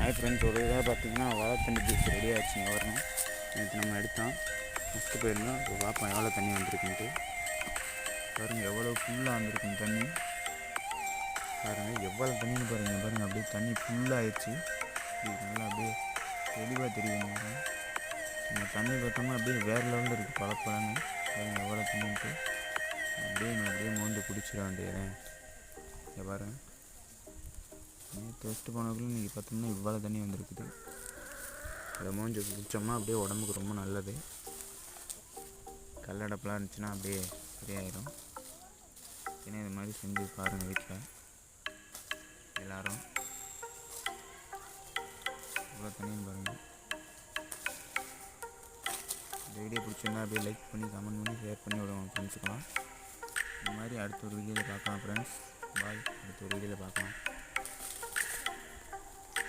Hi friends, ஒரு இதாக பார்த்தீங்கன்னா வாழை தண்ணி ஜூஸ் ரெடி ஆச்சுங்க. வரணும் நேற்று நம்ம எடுத்தோம், ஃபஸ்ட்டு போயிருந்தோம். இப்போ பார்ப்போம் எவ்வளோ தண்ணி வந்திருக்குன்ட்டு. பாருங்கள் எவ்வளோ ஃபுல்லாக வந்திருக்குங்க தண்ணி. பாருங்கள் எவ்வளோ தண்ணின்னு பாருங்கள் அப்படியே தண்ணி ஃபுல்லாகிடுச்சு. இது நல்லா அப்படியே தெளிவாக தெரியுதுங்க. இந்த தண்ணி பார்த்தோம்னா அப்படியே வேறு லெவலில் இருக்குது, பழப்பழன்னு. பாருங்கள் எவ்வளோ தண்ணின்ட்டு அப்படியே மோந்து குடிச்சிட வேண்டியது. இங்கே பாருங்கள், நேற்று வச்சுட்டு போனதுக்குள்ள இன்றைக்கி பார்த்தோம்னா இவ்வளோ தண்ணி வந்திருக்குது. அதை மோஞ்சி குடித்தோம்னா அப்படியே உடம்புக்கு ரொம்ப நல்லது. கல்லடப்பெலாம் இருந்துச்சுன்னா அப்படியே சரியாயிடும். ஏன்னா இது மாதிரி செஞ்சு பாருங்கள் வீட்டில் எல்லோரும். இவ்வளோ தண்ணியும் பாருங்கள். இந்த வீடியோ பிடிச்சிருந்தா அப்படியே லைக் பண்ணி, கமெண்ட் பண்ணி, ஷேர் பண்ணி விடுவோம் ஃப்ரெண்ட்ஸுக்கெல்லாம். இந்த மாதிரி அடுத்த ஒரு வீடியோவில் பார்க்கலாம் ஃப்ரெண்ட்ஸ். பாய். அடுத்த ஒரு வீடியோவில் பார்க்கலாம்.